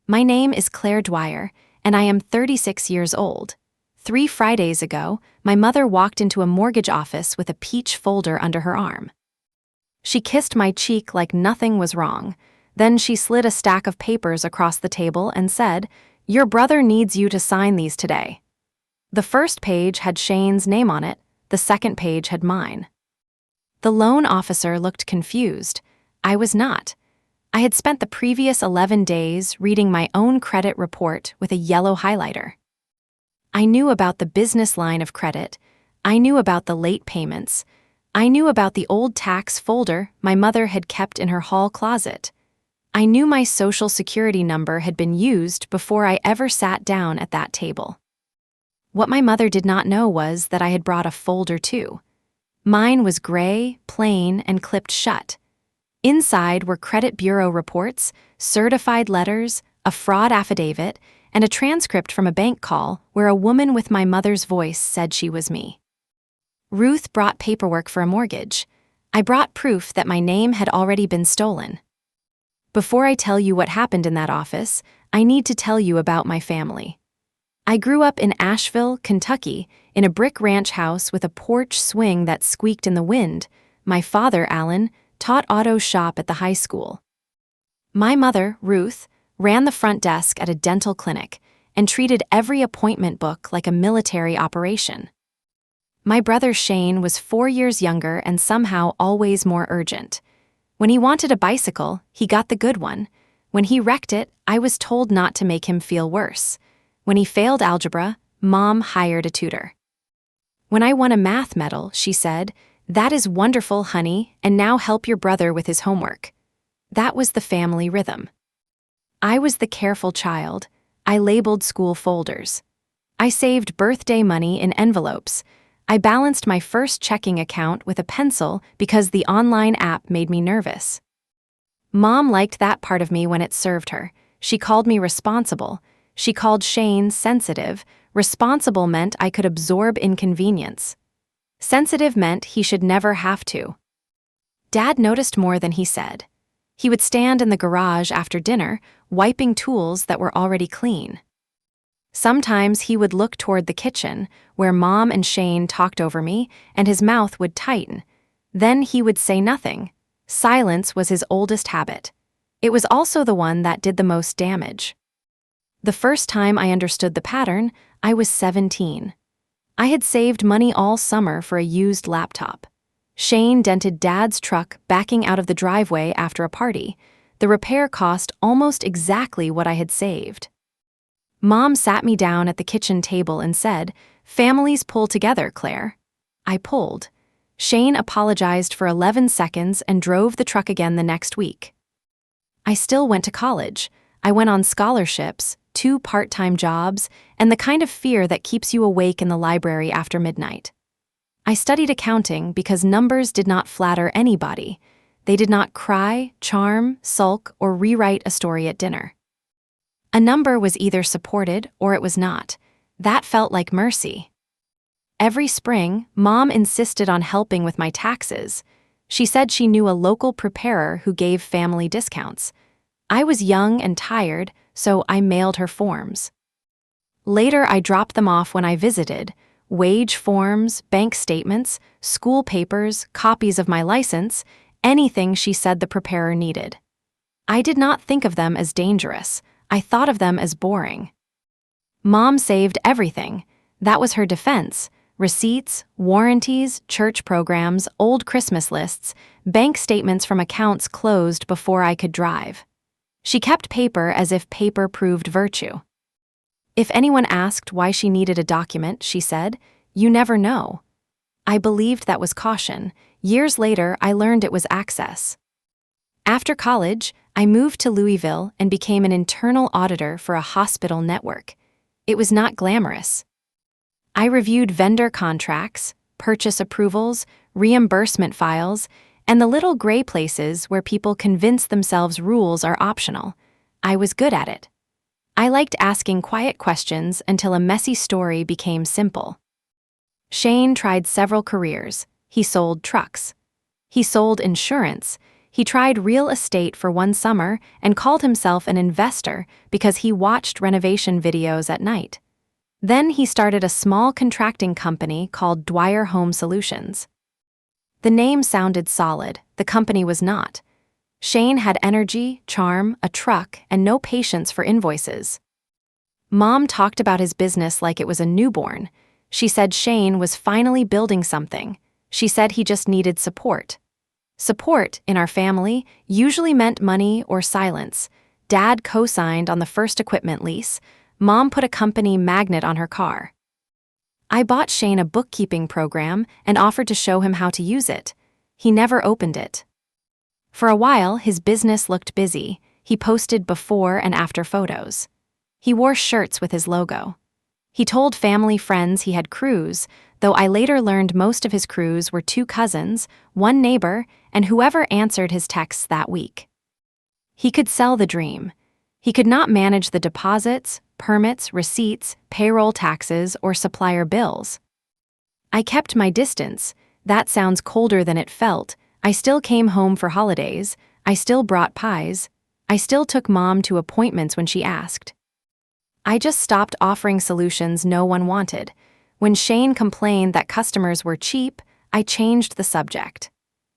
My name is Claire Dwyer, and I am 36 years old. 3 Fridays ago, my mother walked into a mortgage office with a peach folder under her arm. She kissed my cheek like nothing was wrong. Then she slid a stack of papers across the table and said, "Your brother needs you to sign these today." The first page had Shane's name on it, the second page had mine. The loan officer looked confused. I was not. I had spent the previous 11 days reading my own credit report with a yellow highlighter. I knew about the business line of credit. I knew about the late payments. I knew about the old tax folder my mother had kept in her hall closet. I knew my social security number had been used before I ever sat down at that table. What my mother did not know was that I had brought a folder too. Mine was gray, plain, and clipped shut. Inside were credit bureau reports, certified letters, a fraud affidavit, and a transcript from a bank call where a woman with my mother's voice said she was me. Ruth brought paperwork for a mortgage. I brought proof that my name had already been stolen. Before I tell you what happened in that office, I need to tell you about my family. I grew up in Asheville, Kentucky, in a brick ranch house with a porch swing that squeaked in the wind. My father, Alan, taught auto shop at the high school. My mother, Ruth, ran the front desk at a dental clinic and treated every appointment book like a military operation. My brother Shane was 4 years younger and somehow always more urgent. When he wanted a bicycle, he got the good one. When he wrecked it, I was told not to make him feel worse. When he failed algebra, Mom hired a tutor. When I won a math medal, she said, "That is wonderful, honey, and now help your brother with his homework." That was the family rhythm. I was the careful child. I labeled school folders. I saved birthday money in envelopes. I balanced my first checking account with a pencil because the online app made me nervous. Mom liked that part of me when it served her. She called me responsible. She called Shane sensitive. Responsible meant I could absorb inconvenience. Sensitive meant he should never have to. Dad noticed more than he said. He would stand in the garage after dinner, wiping tools that were already clean. Sometimes he would look toward the kitchen, where Mom and Shane talked over me, and his mouth would tighten. Then he would say nothing. Silence was his oldest habit. It was also the one that did the most damage. The first time I understood the pattern, I was 17. I had saved money all summer for a used laptop. Shane dented Dad's truck backing out of the driveway after a party. The repair cost almost exactly what I had saved. Mom sat me down at the kitchen table and said, "Families pull together, Claire." I pulled. Shane apologized for 11 seconds and drove the truck again the next week. I still went to college. I went on scholarships, 2 part-time jobs, and the kind of fear that keeps you awake in the library after midnight. I studied accounting because numbers did not flatter anybody. They did not cry, charm, sulk, or rewrite a story at dinner. A number was either supported or it was not. That felt like mercy. Every spring, Mom insisted on helping with my taxes. She said she knew a local preparer who gave family discounts. I was young and tired, so I mailed her forms. Later, I dropped them off when I visited. Wage forms, bank statements, school papers, copies of my license, anything she said the preparer needed. I did not think of them as dangerous. I thought of them as boring. Mom saved everything. That was her defense. Receipts, warranties, church programs, old Christmas lists, bank statements from accounts closed before I could drive. She kept paper as if paper proved virtue. If anyone asked why she needed a document, she said, "You never know." I believed that was caution. Years later, I learned it was access. After college, I moved to Louisville and became an internal auditor for a hospital network. It was not glamorous. I reviewed vendor contracts, purchase approvals, reimbursement files, and the little gray places where people convince themselves rules are optional. I was good at it. I liked asking quiet questions until a messy story became simple. Shane tried several careers. He sold trucks. He sold insurance. He tried real estate for one summer and called himself an investor because he watched renovation videos at night. Then he started a small contracting company called Dwyer Home Solutions. The name sounded solid, the company was not. Shane had energy, charm, a truck, and no patience for invoices. Mom talked about his business like it was a newborn. She said Shane was finally building something. She said he just needed support. Support, in our family, usually meant money or silence. Dad co-signed on the first equipment lease. Mom put a company magnet on her car. I bought Shane a bookkeeping program and offered to show him how to use it. He never opened it. For a while, his business looked busy. He posted before and after photos. He wore shirts with his logo. He told family friends he had crews, though I later learned most of his crews were 2 cousins, 1 neighbor, and whoever answered his texts that week. He could sell the dream. He could not manage the deposits, permits, receipts, payroll taxes, or supplier bills. I kept my distance. That sounds colder than it felt. I still came home for holidays. I still brought pies. I still took Mom to appointments when she asked. I just stopped offering solutions no one wanted. When Shane complained that customers were cheap, I changed the subject.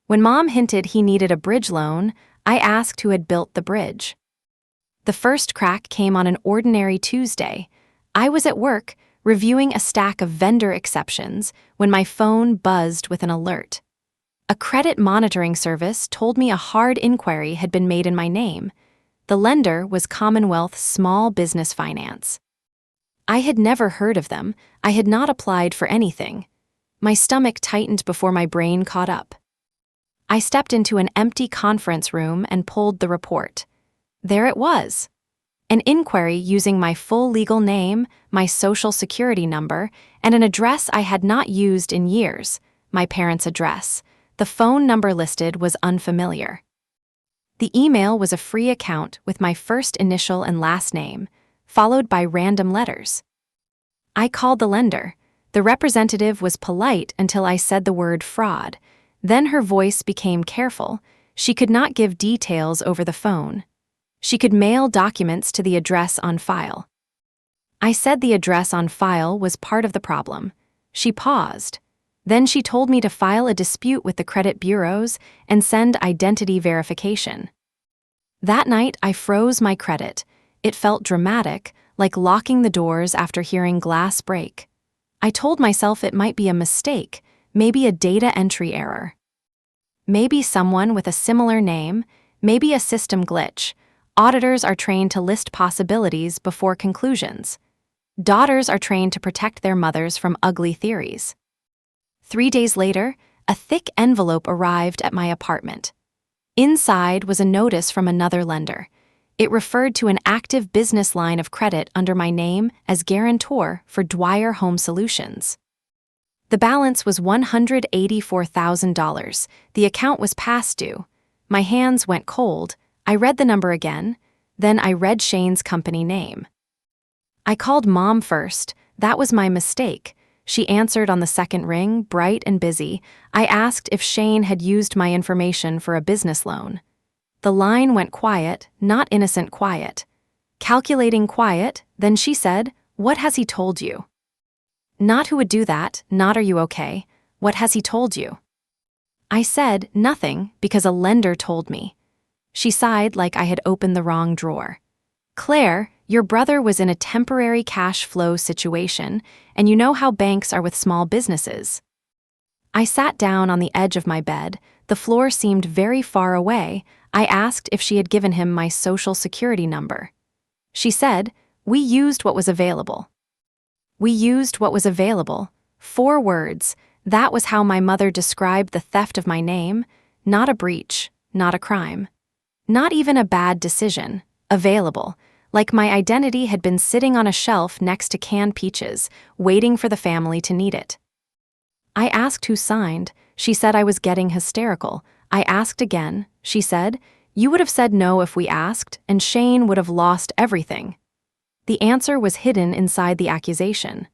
When Mom hinted he needed a bridge loan, I asked who had built the bridge. The first crack came on an ordinary Tuesday. I was at work, reviewing a stack of vendor exceptions, when my phone buzzed with an alert. A credit monitoring service told me a hard inquiry had been made in my name. The lender was Commonwealth Small Business Finance. I had never heard of them. I had not applied for anything. My stomach tightened before my brain caught up. I stepped into an empty conference room and pulled the report. There it was. An inquiry using my full legal name, my social security number, and an address I had not used in years, my parents' address. The phone number listed was unfamiliar. The email was a free account with my first initial and last name, followed by random letters. I called the lender. The representative was polite until I said the word fraud. Then her voice became careful. She could not give details over the phone. She could mail documents to the address on file. I said the address on file was part of the problem. She paused. Then she told me to file a dispute with the credit bureaus and send identity verification. That night, I froze my credit. It felt dramatic, like locking the doors after hearing glass break. I told myself it might be a mistake, maybe a data entry error. Maybe someone with a similar name, maybe a system glitch. Auditors are trained to list possibilities before conclusions. Daughters are trained to protect their mothers from ugly theories. 3 days later, a thick envelope arrived at my apartment. Inside was a notice from another lender. It referred to an active business line of credit under my name as guarantor for Dwyer Home Solutions. The balance was $184,000. The account was past due. My hands went cold. I read the number again. Then I read Shane's company name. I called Mom first. That was my mistake. She answered on the second ring, bright and busy. I asked if Shane had used my information for a business loan. The line went quiet, not innocent quiet. Calculating quiet, then she said, "What has he told you?" Not who would do that, not are you okay. What has he told you? I said, nothing, because a lender told me. She sighed like I had opened the wrong drawer. Claire, your brother was in a temporary cash flow situation, and you know how banks are with small businesses. I sat down on the edge of my bed. The floor seemed very far away. I asked if she had given him my social security number. She said, "We used what was available." We used what was available. 4 words. That was how my mother described the theft of my name. Not a breach, not a crime. Not even a bad decision. Available. Like my identity had been sitting on a shelf next to canned peaches, waiting for the family to need it. I asked who signed. She said I was getting hysterical. I asked again. She said, "You would have said no if we asked, and Shane would have lost everything." The answer was hidden inside the accusation.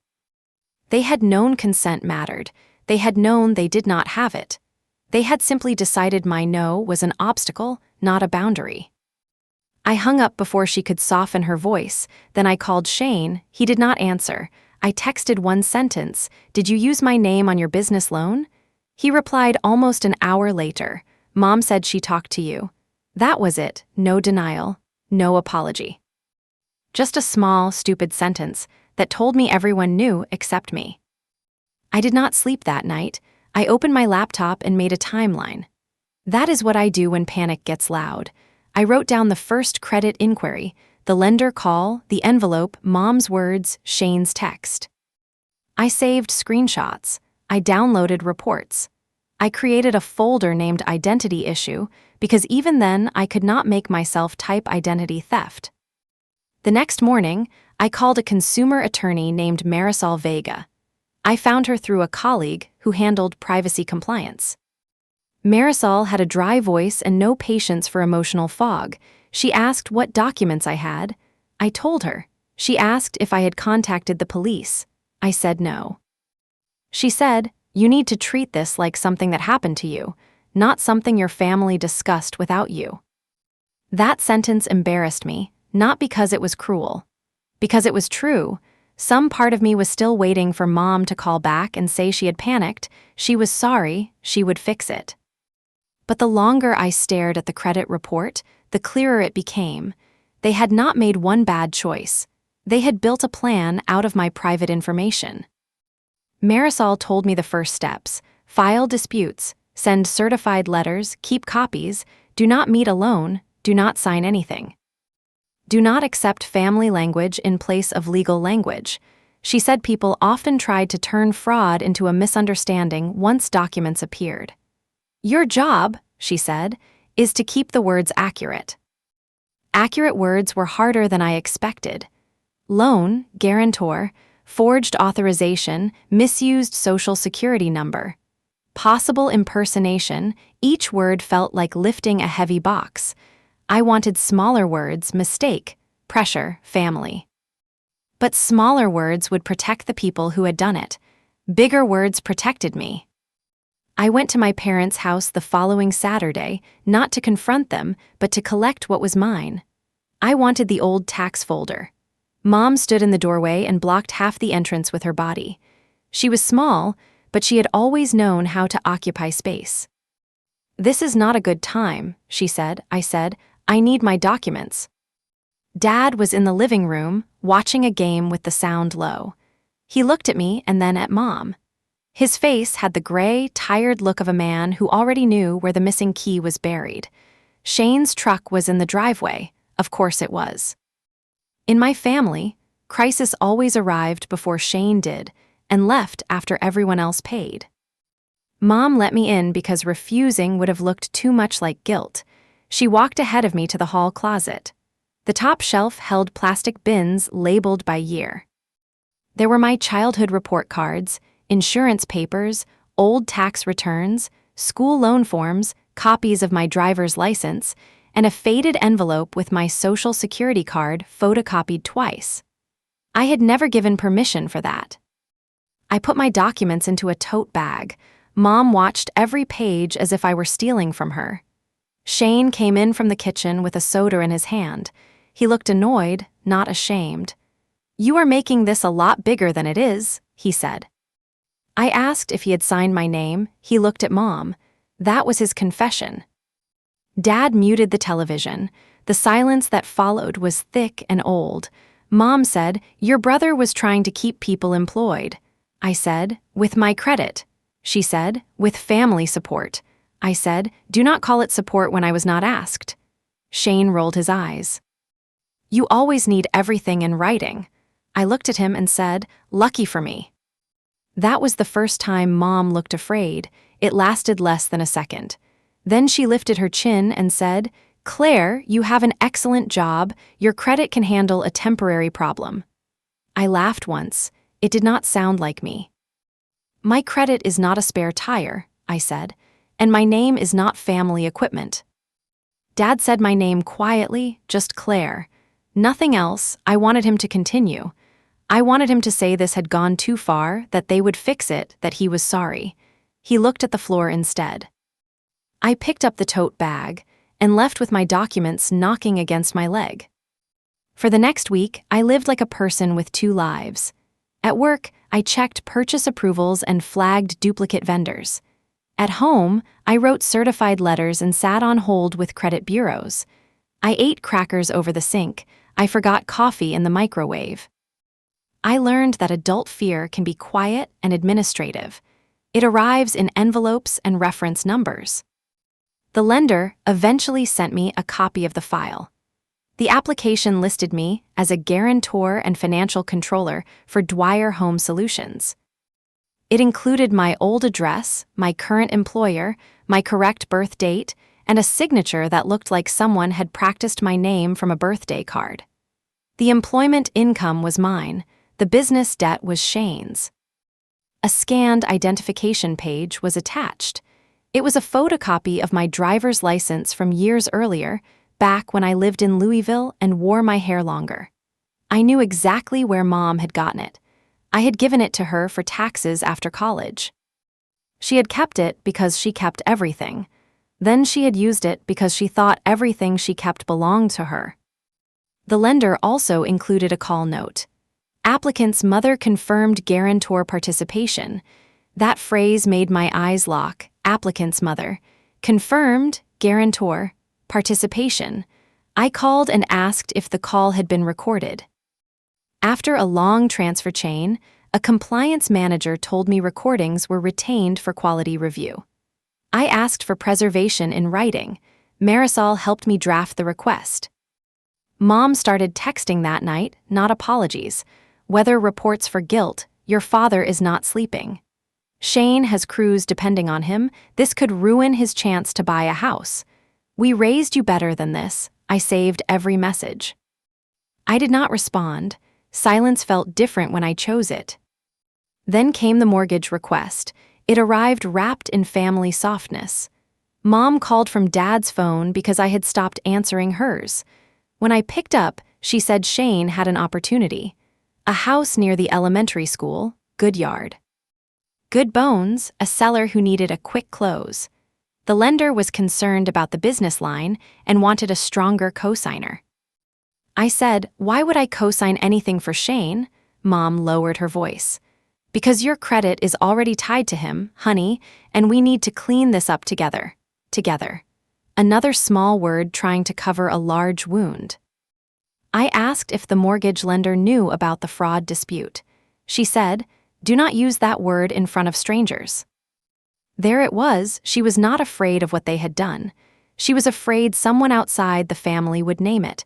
They had known consent mattered. They had known they did not have it. They had simply decided my no was an obstacle, not a boundary. I hung up before she could soften her voice. Then I called Shane. He did not answer. I texted one sentence, "Did you use my name on your business loan?" He replied almost an hour later, "Mom said she talked to you." That was it. No denial, no apology. Just a small, stupid sentence that told me everyone knew except me. I did not sleep that night. I opened my laptop and made a timeline. That is what I do when panic gets loud. I wrote down the first credit inquiry, the lender call, the envelope, Mom's words, Shane's text. I saved screenshots. I downloaded reports. I created a folder named Identity Issue because even then I could not make myself type identity theft. The next morning, I called a consumer attorney named Marisol Vega. I found her through a colleague who handled privacy compliance. Marisol had a dry voice and no patience for emotional fog. She asked what documents I had. I told her. She asked if I had contacted the police. I said no. She said, "You need to treat this like something that happened to you, not something your family discussed without you." That sentence embarrassed me, not because it was cruel. Because it was true. Some part of me was still waiting for Mom to call back and say she had panicked, she was sorry, she would fix it. But the longer I stared at the credit report, the clearer it became. They had not made one bad choice. They had built a plan out of my private information. Marisol told me the first steps: file disputes, send certified letters, keep copies, do not meet alone, do not sign anything. Do not accept family language in place of legal language. She said people often tried to turn fraud into a misunderstanding once documents appeared. Your job, she said, is to keep the words accurate. Accurate words were harder than I expected. Loan, guarantor, forged authorization, misused social security number. Possible impersonation, each word felt like lifting a heavy box. I wanted smaller words: mistake, pressure, family. But smaller words would protect the people who had done it. Bigger words protected me. I went to my parents' house the following Saturday, not to confront them, but to collect what was mine. I wanted the old tax folder. Mom stood in the doorway and blocked half the entrance with her body. She was small, but she had always known how to occupy space. "This is not a good time," she said. I said, "I need my documents." Dad was in the living room, watching a game with the sound low. He looked at me and then at Mom. His face had the gray, tired look of a man who already knew where the missing key was buried. Shane's truck was in the driveway. Of course it was. In my family, crisis always arrived before Shane did and left after everyone else paid. Mom let me in because refusing would have looked too much like guilt. She walked ahead of me to the hall closet. The top shelf held plastic bins labeled by year. There were my childhood report cards, insurance papers, old tax returns, school loan forms, copies of my driver's license, and a faded envelope with my social security card photocopied twice. I had never given permission for that. I put my documents into a tote bag. Mom watched every page as if I were stealing from her. Shane came in from the kitchen with a soda in his hand. He looked annoyed, not ashamed. "You are making this a lot bigger than it is," he said. I asked if he had signed my name. He looked at Mom. That was his confession. Dad muted the television. The silence that followed was thick and old. Mom said, "Your brother was trying to keep people employed." I said, "With my credit." She said, "With family support." I said, "Do not call it support when I was not asked." Shane rolled his eyes. "You always need everything in writing." I looked at him and said, "Lucky for me." That was the first time Mom looked afraid. It lasted less than a second. Then she lifted her chin and said, "Claire, you have an excellent job. Your credit can handle a temporary problem." I laughed once. It did not sound like me. "My credit is not a spare tire," I said, "and my name is not family equipment." Dad said my name quietly, just Claire. Nothing else. I wanted him to continue. I wanted him to say this had gone too far, that they would fix it, that he was sorry. He looked at the floor instead. I picked up the tote bag and left with my documents knocking against my leg. For the next week, I lived like a person with two lives. At work, I checked purchase approvals and flagged duplicate vendors. At home, I wrote certified letters and sat on hold with credit bureaus. I ate crackers over the sink. I forgot coffee in the microwave. I learned that adult fear can be quiet and administrative. It arrives in envelopes and reference numbers. The lender eventually sent me a copy of the file. The application listed me as a guarantor and financial controller for Dwyer Home Solutions. It included my old address, my current employer, my correct birth date, and a signature that looked like someone had practiced my name from a birthday card. The employment income was mine, the business debt was Shane's. A scanned identification page was attached. It was a photocopy of my driver's license from years earlier, back when I lived in Louisville and wore my hair longer. I knew exactly where Mom had gotten it. I had given it to her for taxes after college. She had kept it because she kept everything. Then she had used it because she thought everything she kept belonged to her. The lender also included a call note. Applicant's mother confirmed guarantor participation. That phrase made my eyes lock. Applicant's mother. Confirmed, guarantor, participation. I called and asked if the call had been recorded. After a long transfer chain, a compliance manager told me recordings were retained for quality review. I asked for preservation in writing. Marisol helped me draft the request. Mom started texting that night, not apologies. Weather reports for guilt. Your father is not sleeping. Shane has crews depending on him. This could ruin his chance to buy a house. We raised you better than this. I saved every message. I did not respond. Silence felt different when I chose it. Then came the mortgage request. It arrived wrapped in family softness. Mom called from Dad's phone because I had stopped answering hers. When I picked up, she said Shane had an opportunity. A house near the elementary school, Good Yard. Good Bones, a seller who needed a quick close. The lender was concerned about the business line and wanted a stronger cosigner. I said, "Why would I cosign anything for Shane?" Mom lowered her voice. "Because your credit is already tied to him, honey, and we need to clean this up together. Together." Another small word trying to cover a large wound. I asked if the mortgage lender knew about the fraud dispute. She said, "Do not use that word in front of strangers." There it was. She was not afraid of what they had done. She was afraid someone outside the family would name it.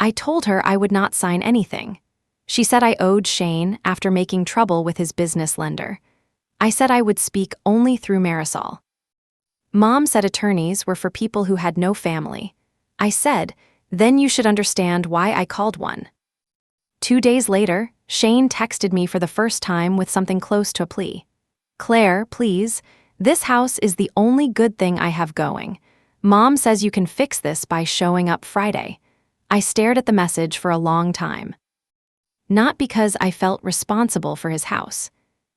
I told her I would not sign anything. She said I owed Shane after making trouble with his business lender. I said I would speak only through Marisol. Mom said attorneys were for people who had no family. I said, "Then you should understand why I called one." 2 days later, Shane texted me for the first time with something close to a plea. "Claire, please, this house is the only good thing I have going. Mom says you can fix this by showing up Friday." I stared at the message for a long time. Not because I felt responsible for his house.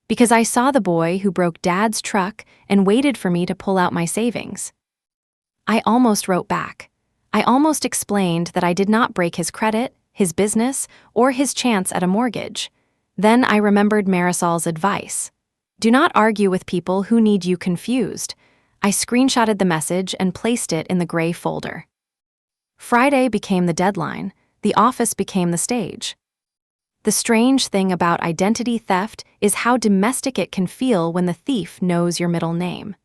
Because I saw the boy who broke Dad's truck and waited for me to pull out my savings. I almost wrote back. I almost explained that I did not break his credit, his business, or his chance at a mortgage. Then I remembered Marisol's advice. Do not argue with people who need you confused. I screenshotted the message and placed it in the gray folder. Friday became the deadline. The office became the stage. The strange thing about identity theft is how domestic it can feel when the thief knows your middle name.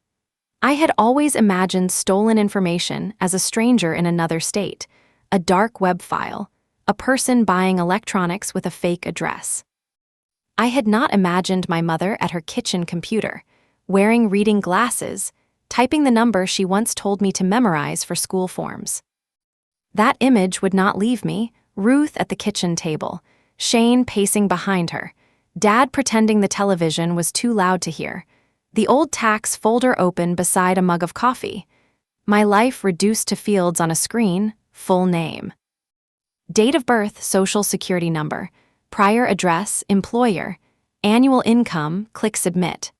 I had always imagined stolen information as a stranger in another state, a dark web file, a person buying electronics with a fake address. I had not imagined my mother at her kitchen computer, wearing reading glasses, typing the number she once told me to memorize for school forms. That image would not leave me. Ruth at the kitchen table, Shane pacing behind her, Dad pretending the television was too loud to hear, the old tax folder open beside a mug of coffee. My life reduced to fields on a screen, full name. Date of birth, social security number, prior address, employer, annual income, click submit.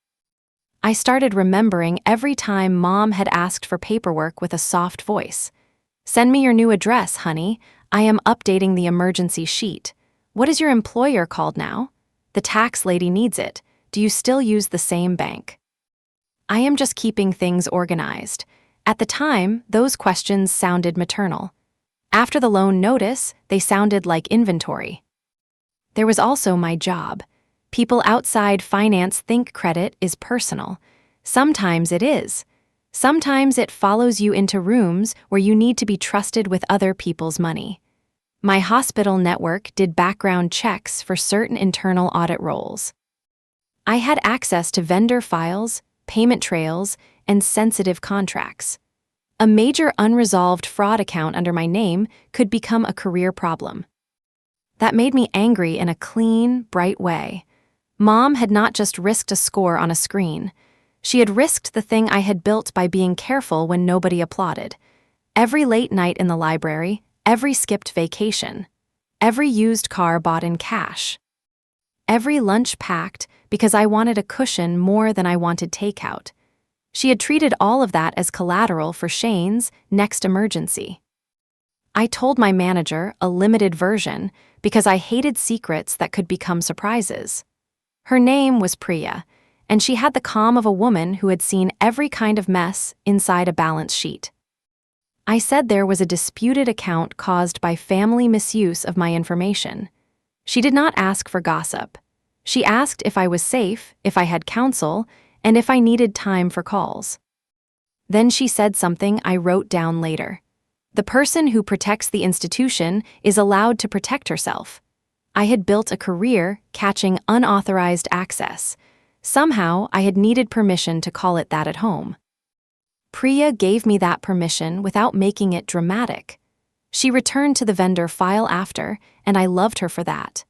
I started remembering every time Mom had asked for paperwork with a soft voice. "Send me your new address, honey. I am updating the emergency sheet. What is your employer called now? The tax lady needs it. Do you still use the same bank?" I am just keeping things organized. At the time, those questions sounded maternal. After the loan notice, they sounded like inventory. There was also my job. People outside finance think credit is personal. Sometimes it is. Sometimes it follows you into rooms where you need to be trusted with other people's money. My hospital network did background checks for certain internal audit roles. I had access to vendor files, payment trails, and sensitive contracts. A major unresolved fraud account under my name could become a career problem. That made me angry in a clean, bright way. Mom had not just risked a score on a screen. She had risked the thing I had built by being careful when nobody applauded. Every late night in the library, every skipped vacation, every used car bought in cash, every lunch packed because I wanted a cushion more than I wanted takeout. She had treated all of that as collateral for Shane's next emergency. I told my manager a limited version because I hated secrets that could become surprises. Her name was Priya, and she had the calm of a woman who had seen every kind of mess inside a balance sheet. I said there was a disputed account caused by family misuse of my information. She did not ask for gossip. She asked if I was safe, if I had counsel, and if I needed time for calls. Then she said something I wrote down later. The person who protects the institution is allowed to protect herself. I had built a career catching unauthorized access. Somehow, I had needed permission to call it that at home. Priya gave me that permission without making it dramatic. She returned to the vendor file after, and I loved her for that.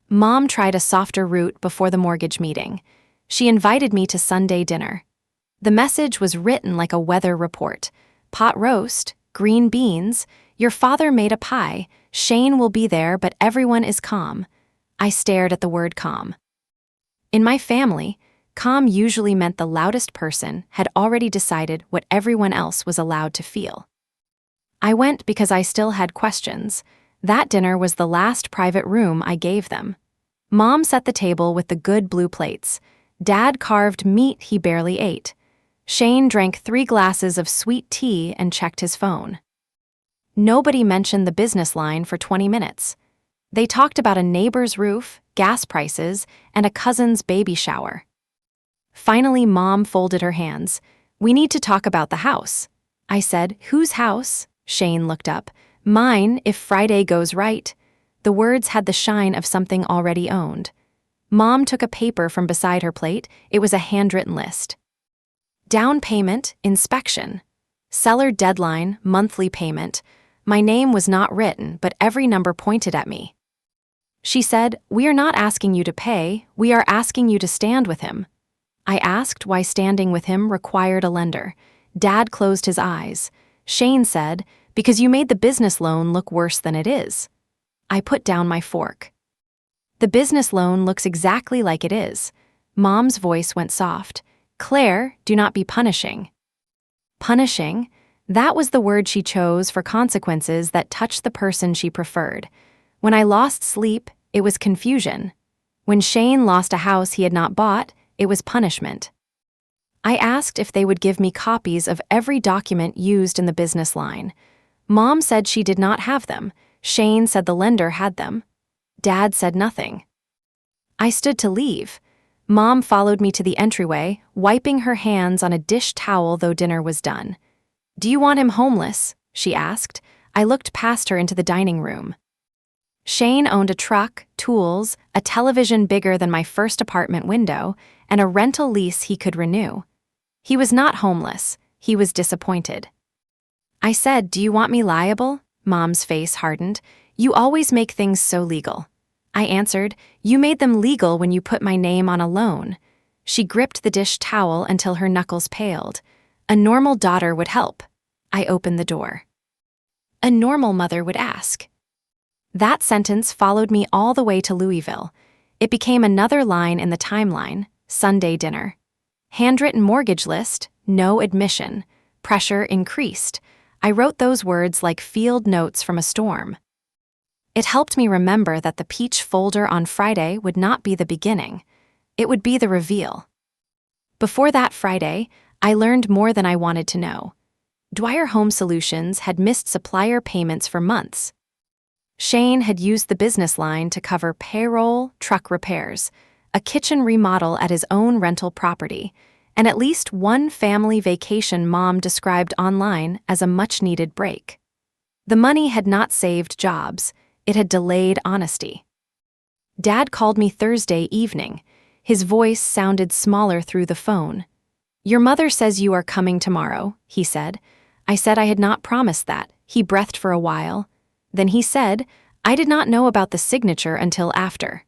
Mom tried a softer route before the mortgage meeting. She invited me to Sunday dinner. The message was written like a weather report. Pot roast, green beans, your father made a pie, Shane will be there but everyone is calm. I stared at the word calm. In my family, calm usually meant the loudest person had already decided what everyone else was allowed to feel. I went because I still had questions. That dinner was the last private room I gave them. Mom set the table with the good blue plates. Dad carved meat he barely ate. Shane drank 3 glasses of sweet tea and checked his phone. Nobody mentioned the business line for 20 minutes. They talked about a neighbor's roof, gas prices, and a cousin's baby shower. Finally, Mom folded her hands. "We need to talk about the house." I said, "Whose house?" Shane looked up. "Mine, if Friday goes right." The words had the shine of something already owned. Mom took a paper from beside her plate. It was a handwritten list. Down payment, inspection. Seller deadline, monthly payment. My name was not written, but every number pointed at me. She said, "We are not asking you to pay, we are asking you to stand with him." I asked why standing with him required a lender. Dad closed his eyes. Shane said, "Because you made the business loan look worse than it is." I put down my fork. "The business loan looks exactly like it is." Mom's voice went soft. "Claire, do not be punishing." Punishing? That was the word she chose for consequences that touched the person she preferred. When I lost sleep, it was confusion. When Shane lost a house he had not bought, it was punishment. I asked if they would give me copies of every document used in the business line. Mom said she did not have them. Shane said the lender had them. Dad said nothing. I stood to leave. Mom followed me to the entryway, wiping her hands on a dish towel though dinner was done. "Do you want him homeless?" she asked. I looked past her into the dining room. Shane owned a truck, tools, a television bigger than my first apartment window, and a rental lease he could renew. He was not homeless. He was disappointed. I said, "Do you want me liable?" Mom's face hardened. "You always make things so legal." I answered, "You made them legal when you put my name on a loan." She gripped the dish towel until her knuckles paled. "A normal daughter would help." I opened the door. "A normal mother would ask." That sentence followed me all the way to Louisville. It became another line in the timeline, Sunday dinner. Handwritten mortgage list, no admission. Pressure increased. I wrote those words like field notes from a storm. It helped me remember that the peach folder on Friday would not be the beginning. It would be the reveal. Before that Friday, I learned more than I wanted to know. Dwyer Home Solutions had missed supplier payments for months. Shane had used the business line to cover payroll, truck repairs, a kitchen remodel at his own rental property, and at least one family vacation Mom described online as a much-needed break. The money had not saved jobs, it had delayed honesty. Dad called me Thursday evening. His voice sounded smaller through the phone. "Your mother says you are coming tomorrow," he said. I said I had not promised that. He breathed for a while. Then he said, "I did not know about the signature until after."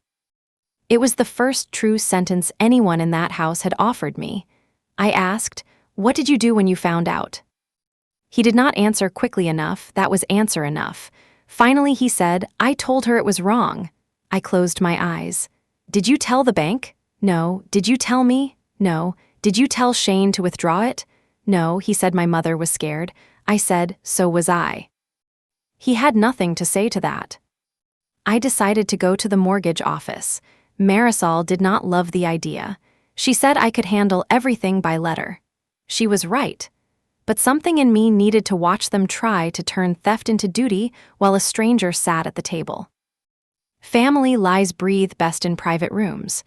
It was the first true sentence anyone in that house had offered me. I asked, "What did you do when you found out?" He did not answer quickly enough. That was answer enough. Finally he said, "I told her it was wrong." I closed my eyes. "Did you tell the bank?" "No." "Did you tell me?" "No." "Did you tell Shane to withdraw it?" "No." He said my mother was scared. I said, "So was I." He had nothing to say to that. I decided to go to the mortgage office. Marisol did not love the idea. She said I could handle everything by letter. She was right. But something in me needed to watch them try to turn theft into duty while a stranger sat at the table. Family lies breathe best in private rooms.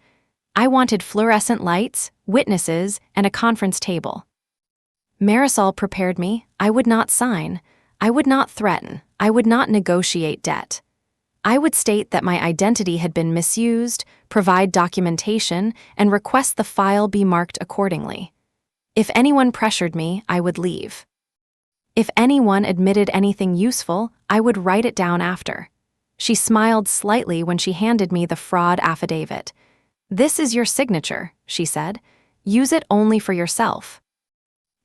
I wanted fluorescent lights, witnesses, and a conference table. Marisol prepared me. I would not sign. I would not threaten. I would not negotiate debt. I would state that my identity had been misused, provide documentation, and request the file be marked accordingly. If anyone pressured me, I would leave. If anyone admitted anything useful, I would write it down after. She smiled slightly when she handed me the fraud affidavit. "This is your signature," she said. "Use it only for yourself."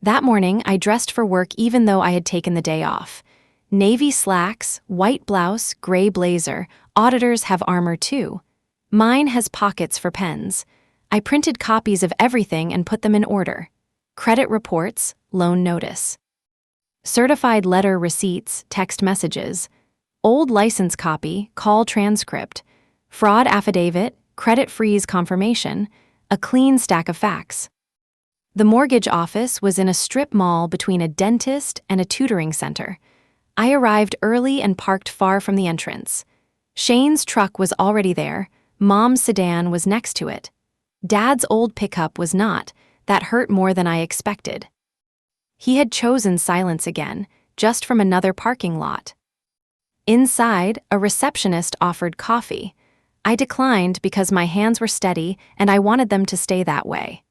That morning, I dressed for work even though I had taken the day off. Navy slacks, white blouse, gray blazer. Auditors have armor too. Mine has pockets for pens. I printed copies of everything and put them in order. Credit reports, loan notice. Certified letter receipts, text messages. Old license copy, call transcript. Fraud affidavit, credit freeze confirmation. A clean stack of facts. The mortgage office was in a strip mall between a dentist and a tutoring center. I arrived early and parked far from the entrance. Shane's truck was already there. Mom's sedan was next to it. Dad's old pickup was not. That hurt more than I expected. He had chosen silence again, just from another parking lot. Inside, a receptionist offered coffee. I declined because my hands were steady and I wanted them to stay that way.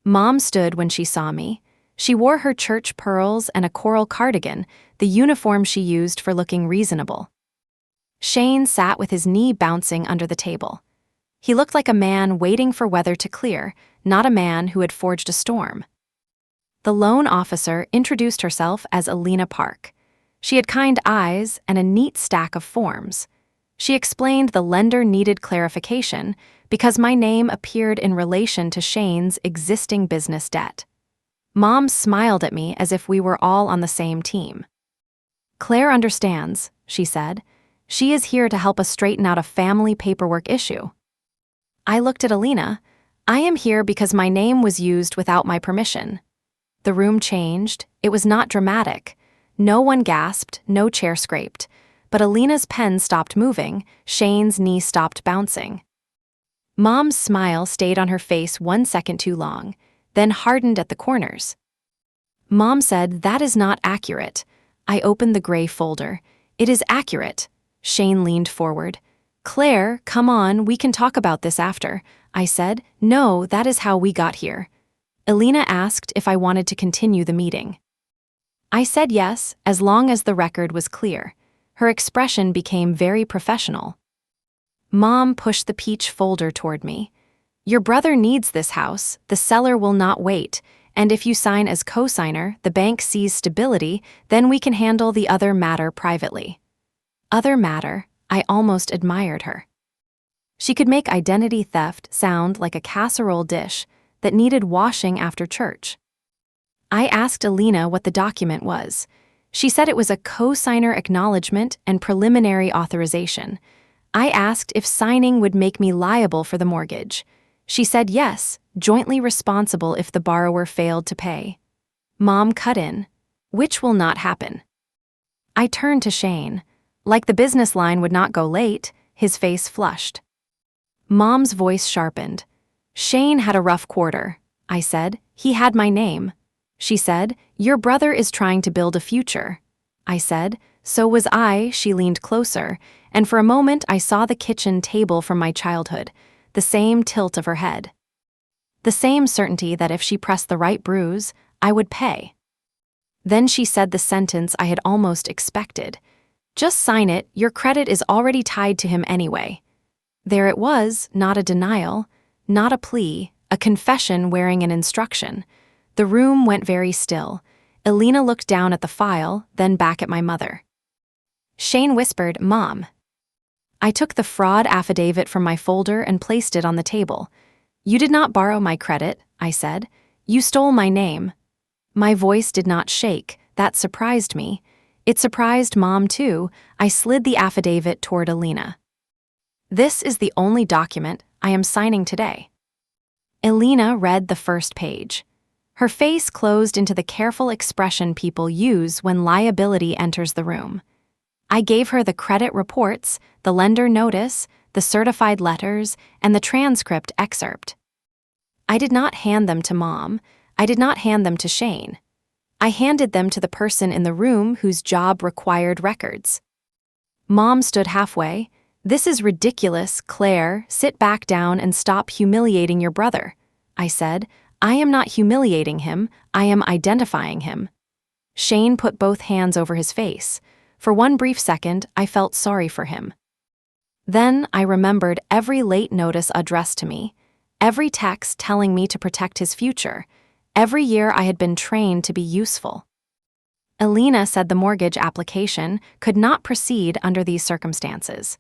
Mom stood when she saw me. She wore her church pearls and a coral cardigan, the uniform she used for looking reasonable. Shane sat with his knee bouncing under the table. He looked like a man waiting for weather to clear, not a man who had forged a storm. The loan officer introduced herself as Alina Park. She had kind eyes and a neat stack of forms. She explained the lender needed clarification because my name appeared in relation to Shane's existing business debt. Mom smiled at me as if we were all on the same team. "Claire understands," she said. "She is here to help us straighten out a family paperwork issue." I looked at Alina. "I am here because my name was used without my permission." The room changed. It was not dramatic. No one gasped, no chair scraped. But Alina's pen stopped moving, Shane's knee stopped bouncing. Mom's smile stayed on her face 1 second too long, then hardened at the corners. Mom said, "That is not accurate." I opened the gray folder. "It is accurate." Shane leaned forward. "Claire, come on, we can talk about this after." I said, "No, that is how we got here." Alina asked if I wanted to continue the meeting. I said yes, as long as the record was clear. Her expression became very professional. Mom pushed the peach folder toward me. "Your brother needs this house, the seller will not wait, and if you sign as co-signer, the bank sees stability, then we can handle the other matter privately." Other matter, I almost admired her. She could make identity theft sound like a casserole dish, that needed washing after church. I asked Alina what the document was. She said it was a co-signer acknowledgement and preliminary authorization. I asked if signing would make me liable for the mortgage. She said yes, jointly responsible if the borrower failed to pay. Mom cut in. Which will not happen. I turned to Shane. Like the business line would not go late, his face flushed. Mom's voice sharpened. Shane had a rough quarter, I said. He had my name. She said, your brother is trying to build a future. I said, so was I. She leaned closer, and for a moment I saw the kitchen table from my childhood, the same tilt of her head. The same certainty that if she pressed the right bruise, I would pay. Then she said the sentence I had almost expected. Just sign it, your credit is already tied to him anyway. There it was, not a denial, not a plea, a confession wearing an instruction. The room went very still. Alina looked down at the file, then back at my mother. Shane whispered, Mom. I took the fraud affidavit from my folder and placed it on the table. You did not borrow my credit, I said. You stole my name. My voice did not shake. That surprised me. It surprised Mom too. I slid the affidavit toward Alina. This is the only document I am signing today. Alina read the first page. Her face closed into the careful expression people use when liability enters the room. I gave her the credit reports, the lender notice, the certified letters, and the transcript excerpt. I did not hand them to Mom. I did not hand them to Shane. I handed them to the person in the room whose job required records. Mom stood halfway. This is ridiculous, Claire. Sit back down and stop humiliating your brother. I said, I am not humiliating him. I am identifying him. Shane put both hands over his face. For one brief second, I felt sorry for him. Then I remembered every late notice addressed to me, every text telling me to protect his future. Every year I had been trained to be useful. Alina said the mortgage application could not proceed under these circumstances.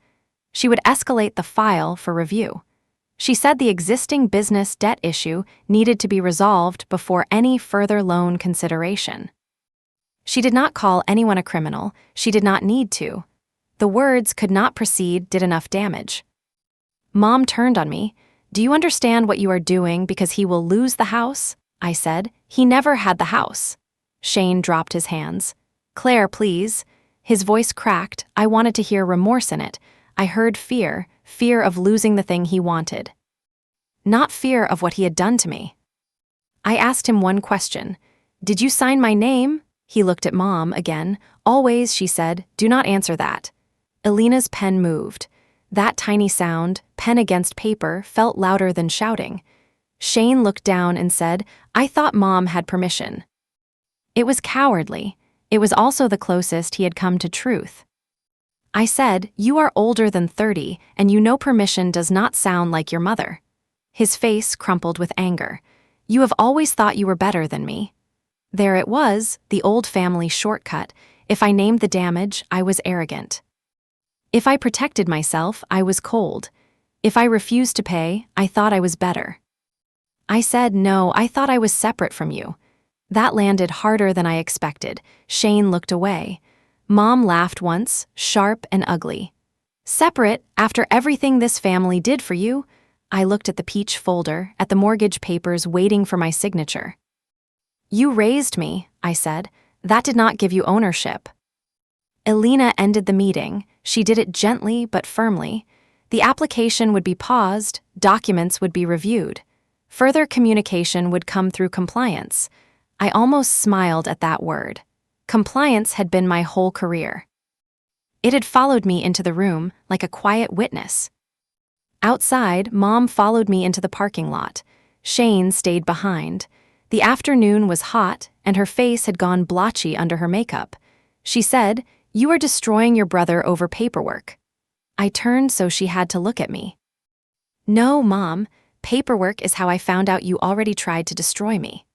She would escalate the file for review. She said the existing business debt issue needed to be resolved before any further loan consideration. She did not call anyone a criminal. She did not need to. The words could not proceed did enough damage. Mom turned on me. Do you understand what you are doing because he will lose the house? I said. He never had the house. Shane dropped his hands. Claire, please. His voice cracked. I wanted to hear remorse in it. I heard fear of losing the thing he wanted. Not fear of what he had done to me. I asked him one question. Did you sign my name? He looked at Mom again. Always, she said, do not answer that. Alina's pen moved. That tiny sound, pen against paper, felt louder than shouting. Shane looked down and said, I thought Mom had permission. It was cowardly. It was also the closest he had come to truth. I said, you are older than 30, and you know permission does not sound like your mother. His face crumpled with anger. You have always thought you were better than me. There it was, the old family shortcut. If I named the damage, I was arrogant. If I protected myself, I was cold. If I refused to pay, I thought I was better. I said, no, I thought I was separate from you. That landed harder than I expected. Shane looked away. Mom laughed once, sharp and ugly. Separate, after everything this family did for you? I looked at the peach folder, at the mortgage papers waiting for my signature. You raised me, I said. That did not give you ownership. Alina ended the meeting. She did it gently but firmly. The application would be paused, documents would be reviewed. Further communication would come through compliance. I almost smiled at that word. Compliance had been my whole career. It had followed me into the room like a quiet witness. Outside, Mom followed me into the parking lot. Shane stayed behind. The afternoon was hot, and her face had gone blotchy under her makeup. She said, you are destroying your brother over paperwork. I turned so she had to look at me. No, Mom, paperwork is how I found out you already tried to destroy me.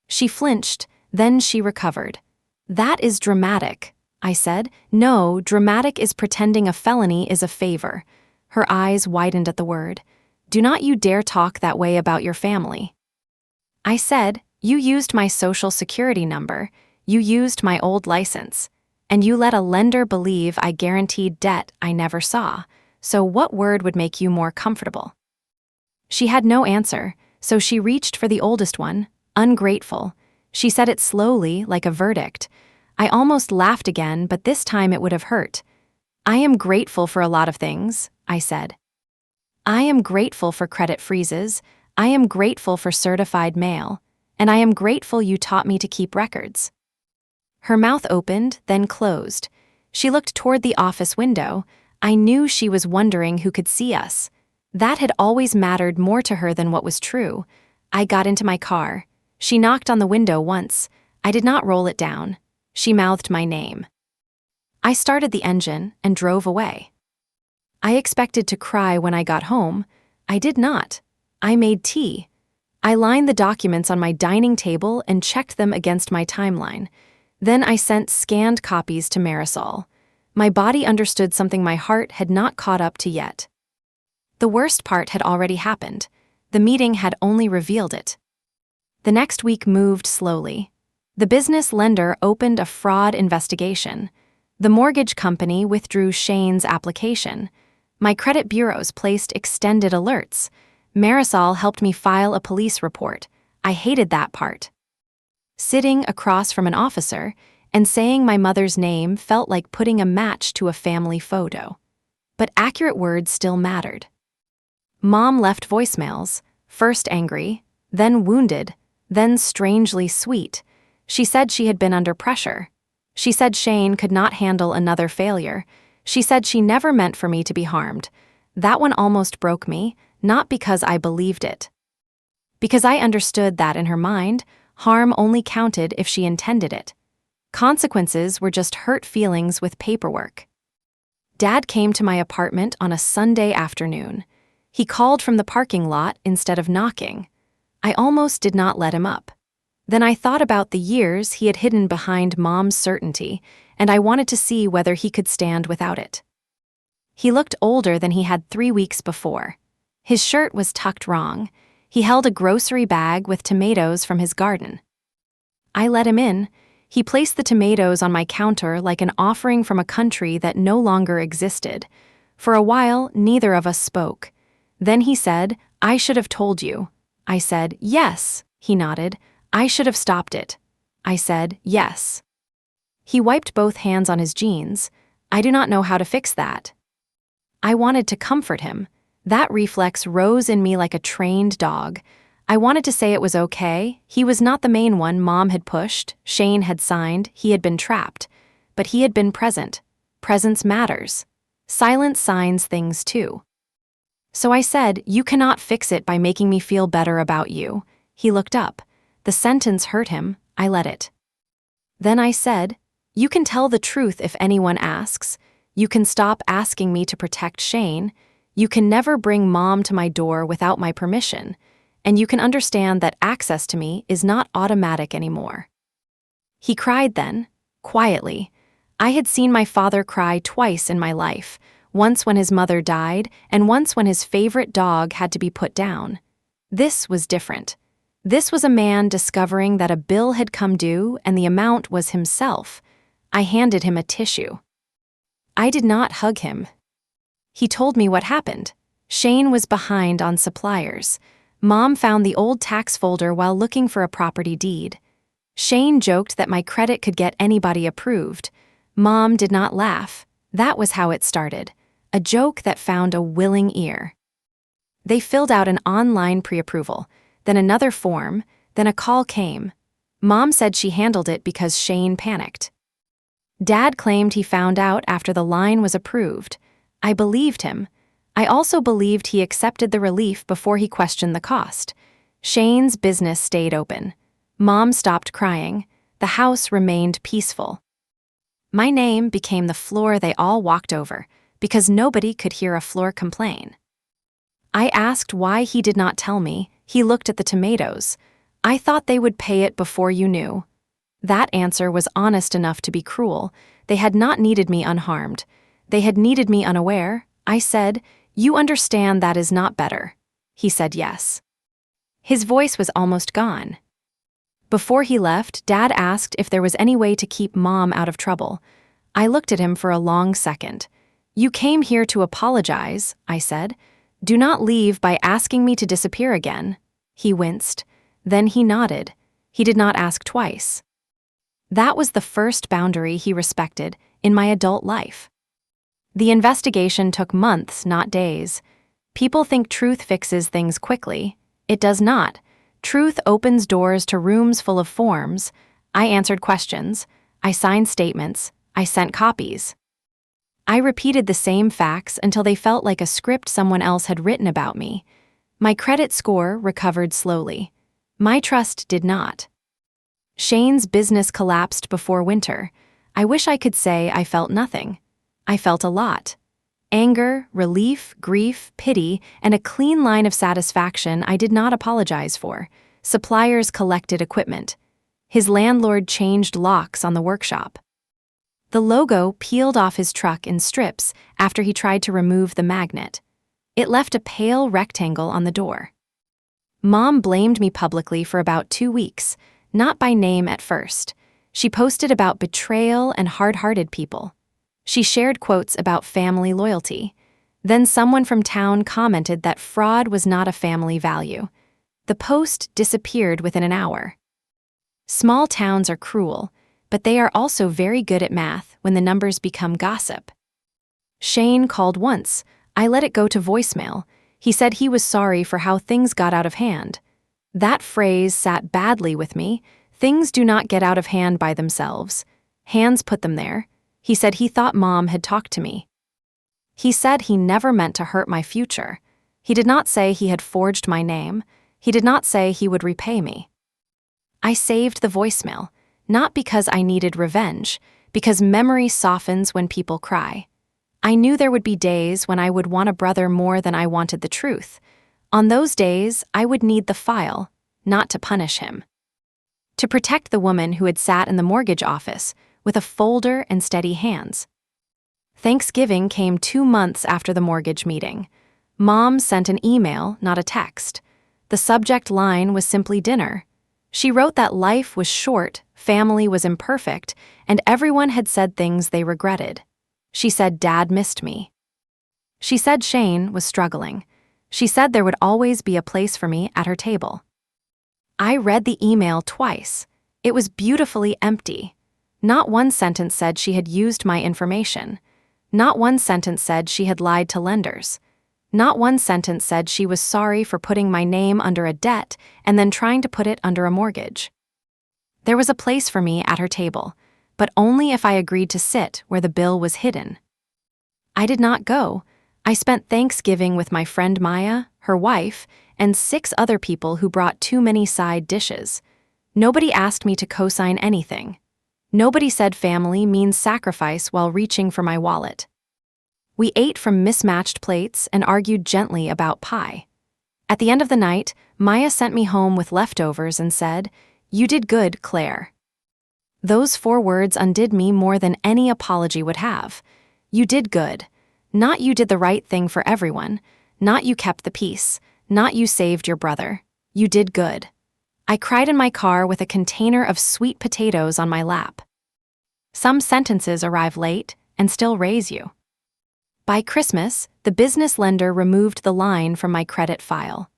She flinched, then she recovered. That is dramatic, I said. No, dramatic is pretending a felony is a favor. Her eyes widened at the word. Do not you dare talk that way about your family. I said, "You used my social security number, you used my old license, and you let a lender believe I guaranteed debt I never saw, so what word would make you more comfortable?" She had no answer, so she reached for the oldest one, ungrateful. She said it slowly, like a verdict. I almost laughed again, but this time it would have hurt. "I am grateful for a lot of things," I said. "I am grateful for credit freezes, I am grateful for certified mail, and I am grateful you taught me to keep records." Her mouth opened, then closed. She looked toward the office window. I knew she was wondering who could see us. That had always mattered more to her than what was true. I got into my car. She knocked on the window once. I did not roll it down. She mouthed my name. I started the engine and drove away. I expected to cry when I got home. I did not. I made tea. I lined the documents on my dining table and checked them against my timeline. Then I sent scanned copies to Marisol. My body understood something my heart had not caught up to yet. The worst part had already happened. The meeting had only revealed it. The next week moved slowly. The business lender opened a fraud investigation. The mortgage company withdrew Shane's application. My credit bureaus placed extended alerts. Marisol helped me file a police report. I hated that part. Sitting across from an officer and saying my mother's name felt like putting a match to a family photo. But accurate words still mattered. Mom left voicemails, first angry, then wounded, then strangely sweet. She said she had been under pressure. She said Shane could not handle another failure. She said she never meant for me to be harmed. That one almost broke me, not because I believed it. Because I understood that in her mind, harm only counted if she intended it. Consequences were just hurt feelings with paperwork. Dad came to my apartment on a Sunday afternoon. He called from the parking lot instead of knocking. I almost did not let him up. Then I thought about the years he had hidden behind Mom's certainty, and I wanted to see whether he could stand without it. He looked older than he had 3 weeks before. His shirt was tucked wrong. He held a grocery bag with tomatoes from his garden. I let him in. He placed the tomatoes on my counter like an offering from a country that no longer existed. For a while, neither of us spoke. Then he said, "I should have told you." I said, "Yes." He nodded. "I should have stopped it." I said, "Yes." He wiped both hands on his jeans. I do not know how to fix that. I wanted to comfort him. That reflex rose in me like a trained dog. I wanted to say it was okay. He was not the main one Mom had pushed, Shane had signed, he had been trapped. But he had been present. Presence matters. Silence signs things too. So I said, "You cannot fix it by making me feel better about you." He looked up. The sentence hurt him. I let it. Then I said, "You can tell the truth if anyone asks. You can stop asking me to protect Shane. You can never bring Mom to my door without my permission. And you can understand that access to me is not automatic anymore." He cried then, quietly. I had seen my father cry twice in my life, once when his mother died and once when his favorite dog had to be put down. This was different. This was a man discovering that a bill had come due and the amount was himself. I handed him a tissue. I did not hug him. He told me what happened. Shane was behind on suppliers. Mom found the old tax folder while looking for a property deed. Shane joked that my credit could get anybody approved. Mom did not laugh. That was how it started. A joke that found a willing ear. They filled out an online pre-approval, then another form, then a call came. Mom said she handled it because Shane panicked. Dad claimed he found out after the line was approved. I believed him. I also believed he accepted the relief before he questioned the cost. Shane's business stayed open. Mom stopped crying. The house remained peaceful. My name became the floor they all walked over, because nobody could hear a floor complain. I asked why he did not tell me. He looked at the tomatoes. "I thought they would pay it before you knew." That answer was honest enough to be cruel. They had not needed me unharmed. They had needed me unaware. I said, "You understand that is not better." He said yes. His voice was almost gone. Before he left, Dad asked if there was any way to keep Mom out of trouble. I looked at him for a long second. "You came here to apologize," I said. "Do not leave by asking me to disappear again." He winced. Then he nodded. He did not ask twice. That was the first boundary he respected in my adult life. The investigation took months, not days. People think truth fixes things quickly. It does not. Truth opens doors to rooms full of forms. I answered questions. I signed statements. I sent copies. I repeated the same facts until they felt like a script someone else had written about me. My credit score recovered slowly. My trust did not. Shane's business collapsed before winter. I wish I could say I felt nothing. I felt a lot. Anger, relief, grief, pity, and a clean line of satisfaction I did not apologize for. Suppliers collected equipment. His landlord changed locks on the workshop. The logo peeled off his truck in strips after he tried to remove the magnet. It left a pale rectangle on the door. Mom blamed me publicly for about 2 weeks, not by name at first. She posted about betrayal and hard-hearted people. She shared quotes about family loyalty. Then someone from town commented that fraud was not a family value. The post disappeared within an hour. Small towns are cruel, but they are also very good at math when the numbers become gossip. Shane called once. I let it go to voicemail. He said he was sorry for how things got out of hand. That phrase sat badly with me. Things do not get out of hand by themselves. Hands put them there. He said he thought Mom had talked to me. He said he never meant to hurt my future. He did not say he had forged my name. He did not say he would repay me. I saved the voicemail, not because I needed revenge, because memory softens when people cry. I knew there would be days when I would want a brother more than I wanted the truth. On those days, I would need the file, not to punish him. To protect the woman who had sat in the mortgage office with a folder and steady hands. Thanksgiving came 2 months after the mortgage meeting. Mom sent an email, not a text. The subject line was simply dinner. She wrote that life was short, family was imperfect, and everyone had said things they regretted. She said Dad missed me. She said Shane was struggling. She said there would always be a place for me at her table. I read the email twice. It was beautifully empty. Not one sentence said she had used my information. Not one sentence said she had lied to lenders. Not one sentence said she was sorry for putting my name under a debt and then trying to put it under a mortgage. There was a place for me at her table, but only if I agreed to sit where the bill was hidden. I did not go. I spent Thanksgiving with my friend Maya, her wife, and 6 other people who brought too many side dishes. Nobody asked me to co-sign anything. Nobody said family means sacrifice while reaching for my wallet. We ate from mismatched plates and argued gently about pie. At the end of the night, Maya sent me home with leftovers and said, "You did good, Claire." Those 4 words undid me more than any apology would have. You did good. Not you did the right thing for everyone. Not you kept the peace. Not you saved your brother. You did good. I cried in my car with a container of sweet potatoes on my lap. Some sentences arrive late and still raise you. By Christmas, the business lender removed the line from my credit file.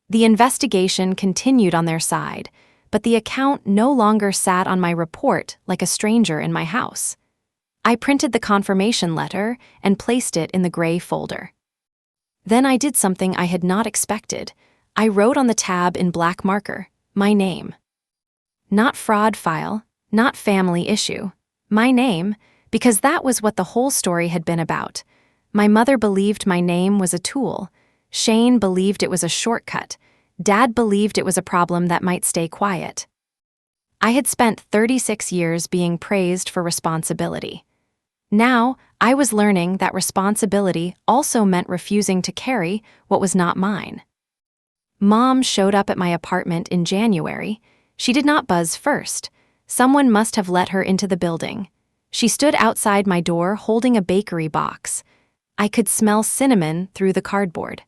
The investigation continued on their side, but the account no longer sat on my report like a stranger in my house. I printed the confirmation letter and placed it in the gray folder. Then I did something I had not expected. I wrote on the tab in black marker, my name. Not fraud file, not family issue. My name, because that was what the whole story had been about. My mother believed my name was a tool. Shane believed it was a shortcut. Dad believed it was a problem that might stay quiet. I had spent 36 years being praised for responsibility. Now, I was learning that responsibility also meant refusing to carry what was not mine. Mom showed up at my apartment in January. She did not buzz first. Someone must have let her into the building. She stood outside my door holding a bakery box. I could smell cinnamon through the cardboard.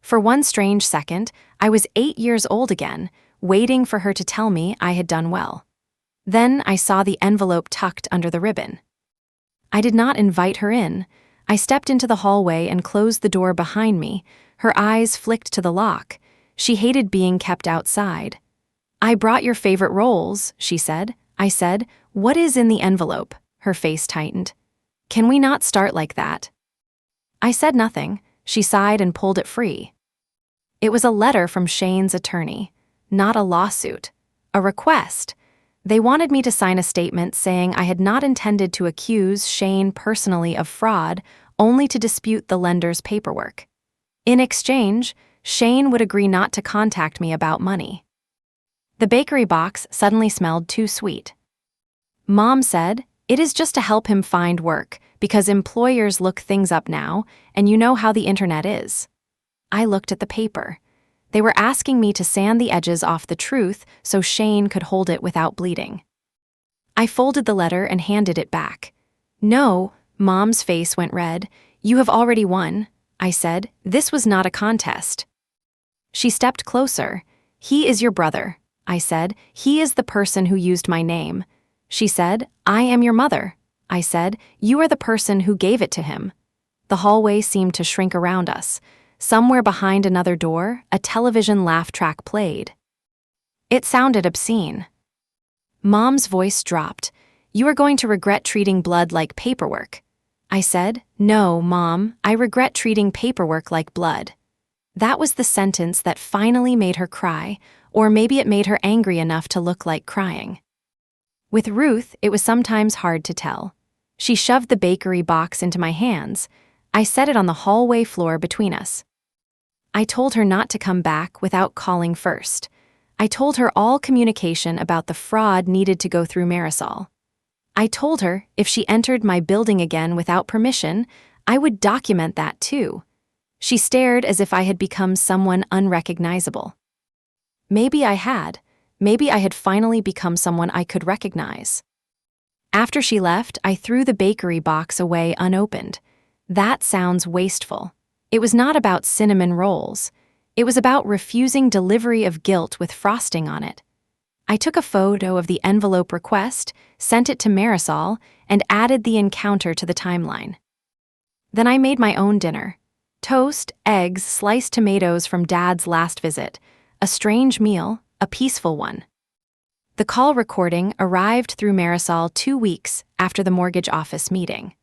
For one strange second, I was 8 years old again, waiting for her to tell me I had done well. Then I saw the envelope tucked under the ribbon. I did not invite her in. I stepped into the hallway and closed the door behind me. Her eyes flicked to the lock. She hated being kept outside. "I brought your favorite rolls," she said. I said, "What is in the envelope?" Her face tightened. "Can we not start like that?" I said nothing. She sighed and pulled it free. It was a letter from Shane's attorney. Not a lawsuit. A request. They wanted me to sign a statement saying I had not intended to accuse Shane personally of fraud, only to dispute the lender's paperwork. In exchange, Shane would agree not to contact me about money. The bakery box suddenly smelled too sweet. Mom said, "It is just to help him find work, because employers look things up now, and you know how the internet is." I looked at the paper. They were asking me to sand the edges off the truth so Shane could hold it without bleeding. I folded the letter and handed it back. "No," Mom's face went red. "You have already won," I said. "This was not a contest." She stepped closer. "He is your brother," I said. "He is the person who used my name." She said, "I am your mother." I said, "You are the person who gave it to him." The hallway seemed to shrink around us. Somewhere behind another door, a television laugh track played. It sounded obscene. Mom's voice dropped. "You are going to regret treating blood like paperwork." I said, "No, Mom, I regret treating paperwork like blood." That was the sentence that finally made her cry, or maybe it made her angry enough to look like crying. With Ruth, it was sometimes hard to tell. She shoved the bakery box into my hands. I set it on the hallway floor between us. I told her not to come back without calling first. I told her all communication about the fraud needed to go through Marisol. I told her if she entered my building again without permission, I would document that too. She stared as if I had become someone unrecognizable. Maybe I had. Maybe I had finally become someone I could recognize. After she left, I threw the bakery box away unopened. That sounds wasteful. It was not about cinnamon rolls. It was about refusing delivery of guilt with frosting on it. I took a photo of the envelope request, sent it to Marisol, and added the encounter to the timeline. Then I made my own dinner. Toast, eggs, sliced tomatoes from Dad's last visit. A strange meal, a peaceful one. The call recording arrived through Marisol 2 weeks after the mortgage office meeting.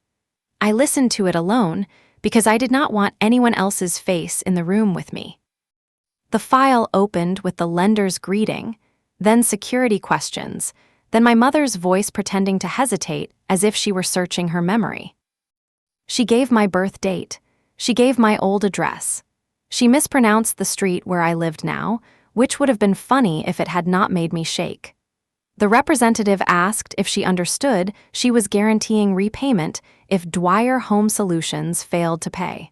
I listened to it alone because I did not want anyone else's face in the room with me. The file opened with the lender's greeting, then security questions, then my mother's voice pretending to hesitate as if she were searching her memory. She gave my birth date. She gave my old address. She mispronounced the street where I lived now, which would have been funny if it had not made me shake. The representative asked if she understood she was guaranteeing repayment if Dwyer Home Solutions failed to pay.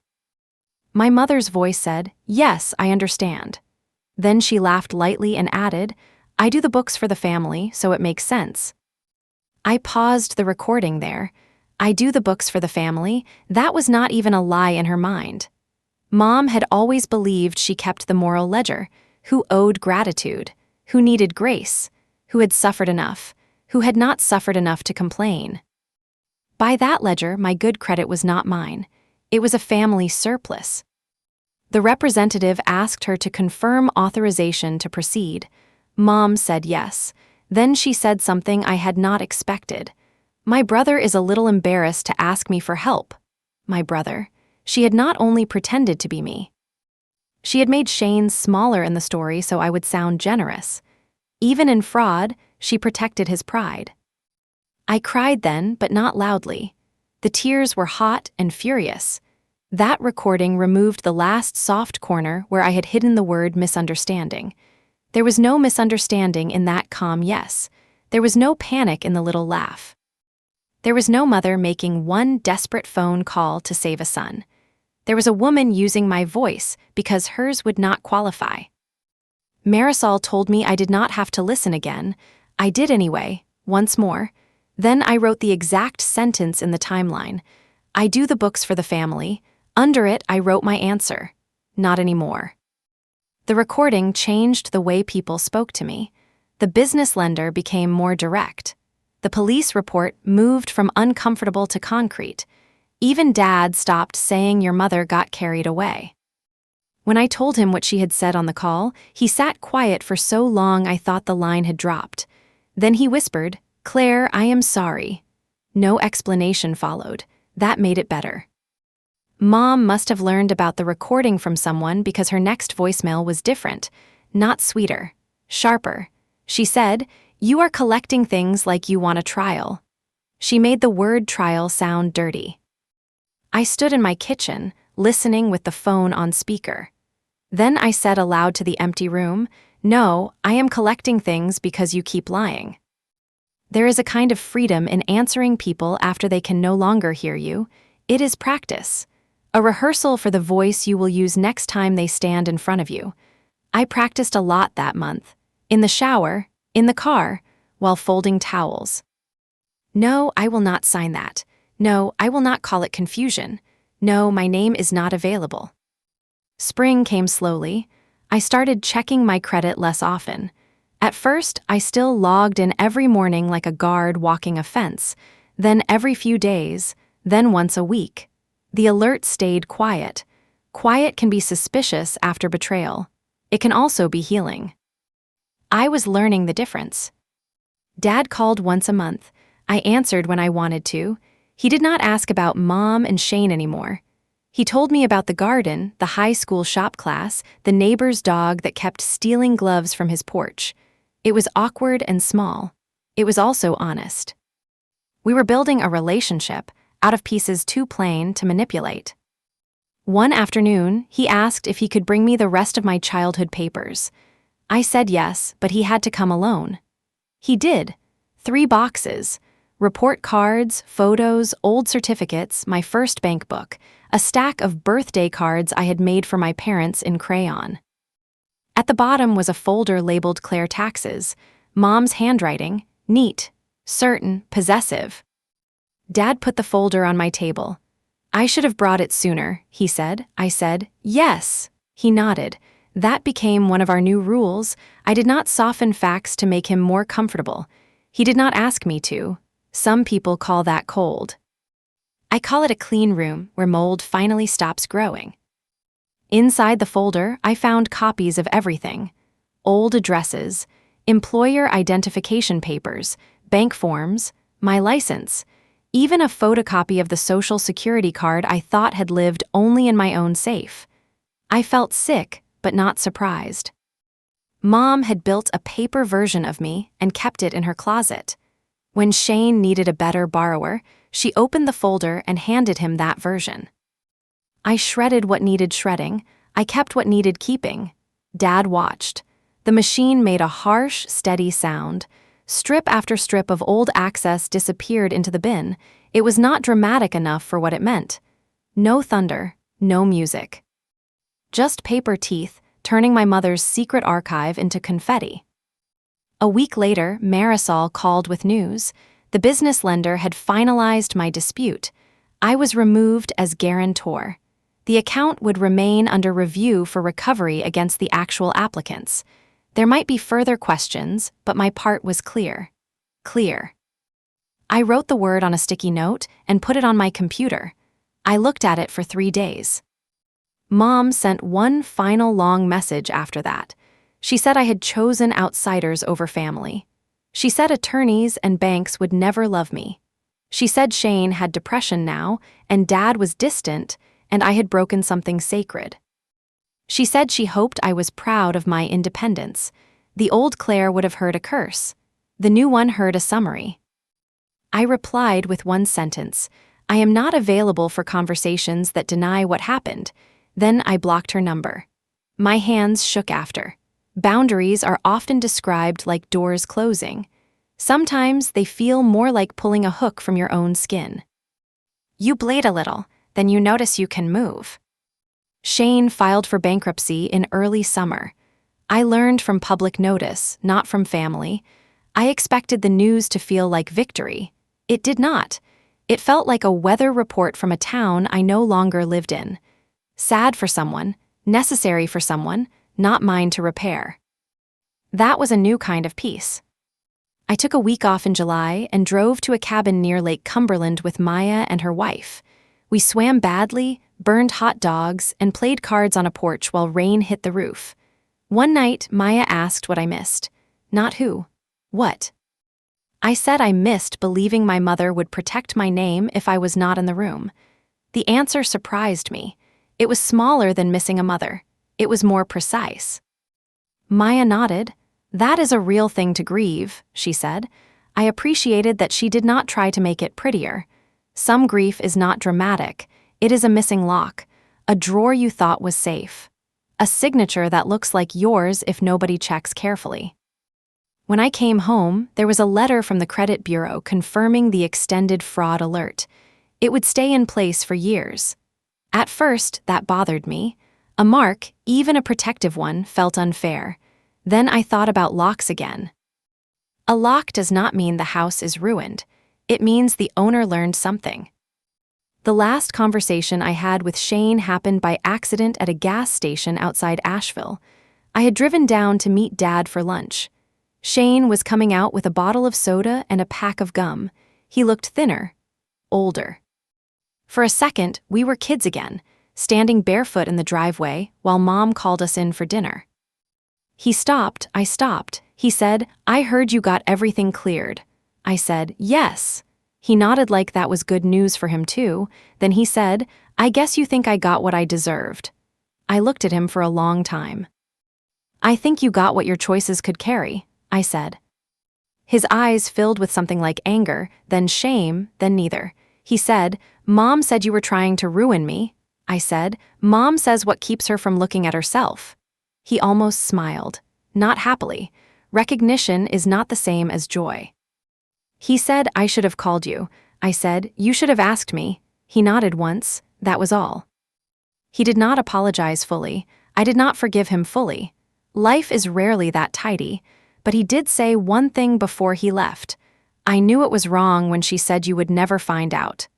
My mother's voice said, "Yes, I understand." Then she laughed lightly and added, "I do the books for the family, so it makes sense." I paused the recording there. I do the books for the family. That was not even a lie in her mind. Mom had always believed she kept the moral ledger, who owed gratitude, who needed grace, who had suffered enough, who had not suffered enough to complain. By that ledger, my good credit was not mine. It was a family surplus. The representative asked her to confirm authorization to proceed. Mom said yes. Then she said something I had not expected. "My brother is a little embarrassed to ask me for help." My brother. She had not only pretended to be me. She had made Shane smaller in the story so I would sound generous. Even in fraud, she protected his pride. I cried then, but not loudly. The tears were hot and furious. That recording removed the last soft corner where I had hidden the word misunderstanding. There was no misunderstanding in that calm yes. There was no panic in the little laugh. There was no mother making one desperate phone call to save a son. There was a woman using my voice because hers would not qualify. Marisol told me I did not have to listen again. I did anyway, once more. Then I wrote the exact sentence in the timeline. "I do the books for the family." Under it, I wrote my answer. not anymore. The recording changed the way people spoke to me. The business lender became more direct. The police report moved from uncomfortable to concrete. Even Dad stopped saying your mother got carried away. When I told him what she had said on the call, he sat quiet for so long I thought the line had dropped. Then he whispered, "Claire, I am sorry." No explanation followed. That made it better. Mom must have learned about the recording from someone because her next voicemail was different, not sweeter, sharper. She said, "You are collecting things like you want a trial." She made the word trial sound dirty. I stood in my kitchen, listening with the phone on speaker. Then I said aloud to the empty room, "No, I am collecting things because you keep lying." There is a kind of freedom in answering people after they can no longer hear you. It is practice. A rehearsal for the voice you will use next time they stand in front of you. I practiced a lot that month. In the shower, in the car, while folding towels. No, I will not sign that. No, I will not call it confusion. No, my name is not available. Spring came slowly. I started checking my credit less often. At first, I still logged in every morning like a guard walking a fence, then every few days, then once a week. The alert stayed quiet. Quiet can be suspicious after betrayal. It can also be healing. I was learning the difference. Dad called once a month. I answered when I wanted to. He did not ask about Mom and Shane anymore. He told me about the garden, the high school shop class, the neighbor's dog that kept stealing gloves from his porch. It was awkward and small. It was also honest. We were building a relationship out of pieces too plain to manipulate. One afternoon, he asked if he could bring me the rest of my childhood papers. I said yes, but he had to come alone. He did. 3 boxes. Report cards, photos, old certificates, my first bank book, a stack of birthday cards I had made for my parents in crayon. At the bottom was a folder labeled Claire Taxes, Mom's handwriting, neat, certain, possessive. Dad put the folder on my table. "I should have brought it sooner," he said. I said, "Yes." He nodded. That became one of our new rules. I did not soften facts to make him more comfortable. He did not ask me to. Some people call that cold. I call it a clean room where mold finally stops growing. Inside the folder, I found copies of everything. Old addresses, employer identification papers, bank forms, my license, even a photocopy of the Social Security card I thought had lived only in my own safe. I felt sick, but not surprised. Mom had built a paper version of me and kept it in her closet. When Shane needed a better borrower, she opened the folder and handed him that version. I shredded what needed shredding. I kept what needed keeping. Dad watched. The machine made a harsh, steady sound. Strip after strip of old access disappeared into the bin. It was not dramatic enough for what it meant. No thunder, no music. Just paper teeth, turning my mother's secret archive into confetti. A week later, Marisol called with news. The business lender had finalized my dispute. I was removed as guarantor. The account would remain under review for recovery against the actual applicants. There might be further questions, but my part was clear. Clear. I wrote the word on a sticky note and put it on my computer. I looked at it for 3 days. Mom sent one final long message after that. She said I had chosen outsiders over family. She said attorneys and banks would never love me. She said Shane had depression now, and Dad was distant, and I had broken something sacred. She said she hoped I was proud of my independence. The old Claire would have heard a curse. The new one heard a summary. I replied with one sentence, "I am not available for conversations that deny what happened." Then I blocked her number. My hands shook after. Boundaries are often described like doors closing. Sometimes they feel more like pulling a hook from your own skin. You bleed a little, then you notice you can move. Shane filed for bankruptcy in early summer. I learned from public notice, not from family. I expected the news to feel like victory. It did not. It felt like a weather report from a town I no longer lived in. Sad for someone, necessary for someone, not mine to repair. That was a new kind of peace. I took a week off in July and drove to a cabin near Lake Cumberland with Maya and her wife. We swam badly, burned hot dogs, and played cards on a porch while rain hit the roof. One night, Maya asked what I missed. Not who. What? I said I missed believing my mother would protect my name if I was not in the room. The answer surprised me. It was smaller than missing a mother. It was more precise. Maya nodded. That is a real thing to grieve, she said. I appreciated that she did not try to make it prettier. Some grief is not dramatic. It is a missing lock, a drawer you thought was safe, a signature that looks like yours if nobody checks carefully. When I came home, there was a letter from the credit bureau confirming the extended fraud alert. It would stay in place for years. At first, that bothered me. A mark, even a protective one, felt unfair. Then I thought about locks again. A lock does not mean the house is ruined. It means the owner learned something. The last conversation I had with Shane happened by accident at a gas station outside Asheville. I had driven down to meet Dad for lunch. Shane was coming out with a bottle of soda and a pack of gum. He looked thinner, older. For a second, we were kids again, standing barefoot in the driveway while Mom called us in for dinner. He stopped, I stopped. He said, "I heard you got everything cleared." I said, "Yes." He nodded like that was good news for him too. Then he said, "I guess you think I got what I deserved." I looked at him for a long time. "I think you got what your choices could carry," I said. His eyes filled with something like anger, then shame, then neither. He said, "Mom said you were trying to ruin me." I said, "Mom says what keeps her from looking at herself." He almost smiled, not happily. Recognition is not the same as joy. He said, "I should have called you." I said, "You should have asked me." He nodded once, that was all. He did not apologize fully. I did not forgive him fully. Life is rarely that tidy, but he did say one thing before he left. "I knew it was wrong when she said you would never find out."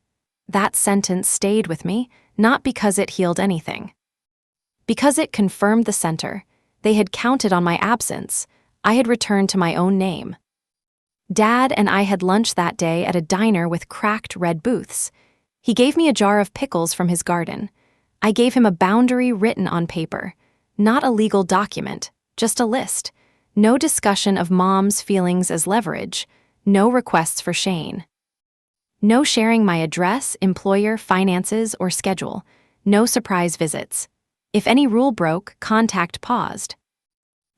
That sentence stayed with me, not because it healed anything. Because it confirmed the center. They had counted on my absence. I had returned to my own name. Dad and I had lunch that day at a diner with cracked red booths. He gave me a jar of pickles from his garden. I gave him a boundary written on paper. Not a legal document, just a list. No discussion of Mom's feelings as leverage. No requests for Shane. No sharing my address, employer, finances, or schedule. No surprise visits. If any rule broke, contact paused.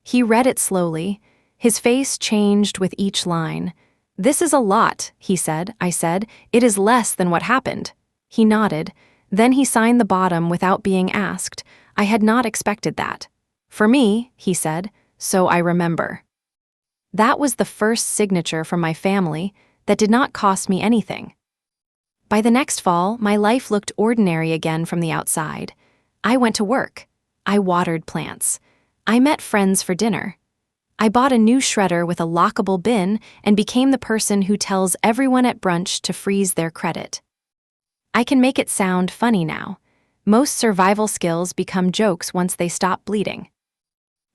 He read it slowly. His face changed with each line. "This is a lot," he said. I said, "It is less than what happened." He nodded. Then he signed the bottom without being asked. I had not expected that. "For me," he said, "so I remember." That was the first signature from my family that did not cost me anything. By the next fall, my life looked ordinary again from the outside. I went to work. I watered plants. I met friends for dinner. I bought a new shredder with a lockable bin and became the person who tells everyone at brunch to freeze their credit. I can make it sound funny now. Most survival skills become jokes once they stop bleeding.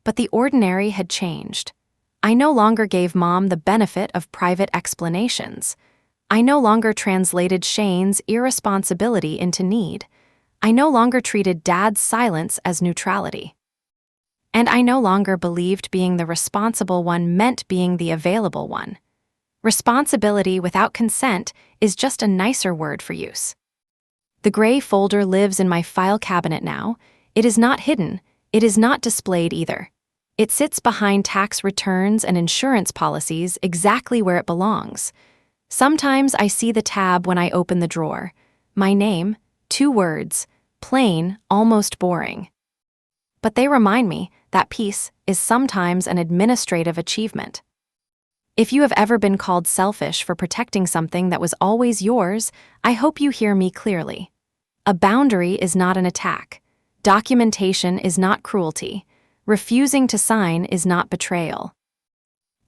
But the ordinary had changed. I no longer gave Mom the benefit of private explanations. I no longer translated Shane's irresponsibility into need. I no longer treated Dad's silence as neutrality. And I no longer believed being the responsible one meant being the available one. Responsibility without consent is just a nicer word for use. The gray folder lives in my file cabinet now. It is not hidden. It is not displayed either. It sits behind tax returns and insurance policies exactly where it belongs. Sometimes I see the tab when I open the drawer. My name, 2 words, plain, almost boring. But they remind me that peace is sometimes an administrative achievement. If you have ever been called selfish for protecting something that was always yours, I hope you hear me clearly. A boundary is not an attack. Documentation is not cruelty. Refusing to sign is not betrayal.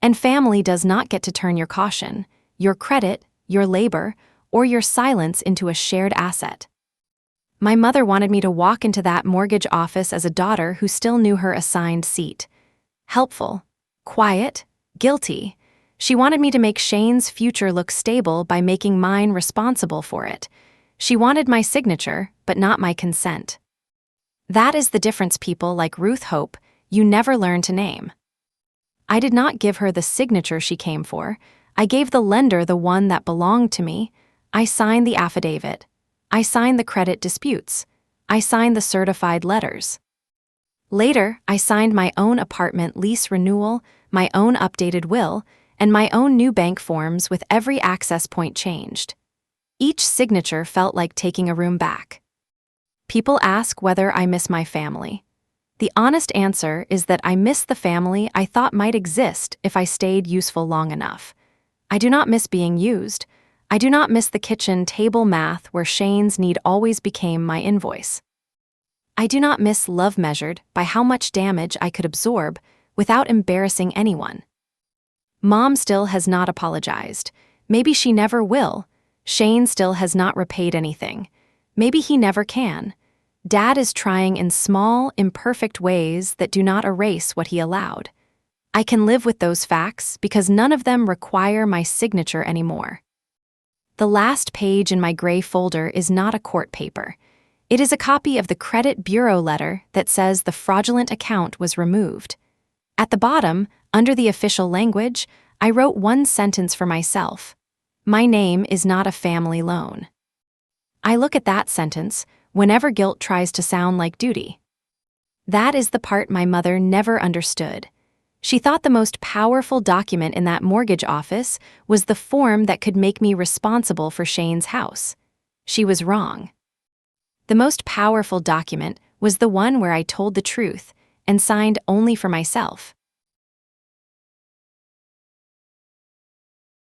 And family does not get to turn your caution, your credit, your labor, or your silence into a shared asset. My mother wanted me to walk into that mortgage office as a daughter who still knew her assigned seat. Helpful, quiet, guilty. She wanted me to make Shane's future look stable by making mine responsible for it. She wanted my signature, but not my consent. That is the difference, people like Ruth Hope, you never learn to name. I did not give her the signature she came for. I gave the lender the one that belonged to me. I signed the affidavit. I signed the credit disputes. I signed the certified letters. Later, I signed my own apartment lease renewal, my own updated will, and my own new bank forms with every access point changed. Each signature felt like taking a room back. People ask whether I miss my family. The honest answer is that I miss the family I thought might exist if I stayed useful long enough. I do not miss being used. I do not miss the kitchen table math where Shane's need always became my invoice. I do not miss love measured by how much damage I could absorb without embarrassing anyone. Mom still has not apologized. Maybe she never will. Shane still has not repaid anything. Maybe he never can. Dad is trying in small, imperfect ways that do not erase what he allowed. I can live with those facts because none of them require my signature anymore. The last page in my gray folder is not a court paper. It is a copy of the credit bureau letter that says the fraudulent account was removed. At the bottom, under the official language, I wrote one sentence for myself. My name is not a family loan. I look at that sentence whenever guilt tries to sound like duty. That is the part my mother never understood. She thought the most powerful document in that mortgage office was the form that could make me responsible for Shane's house. She was wrong. The most powerful document was the one where I told the truth and signed only for myself.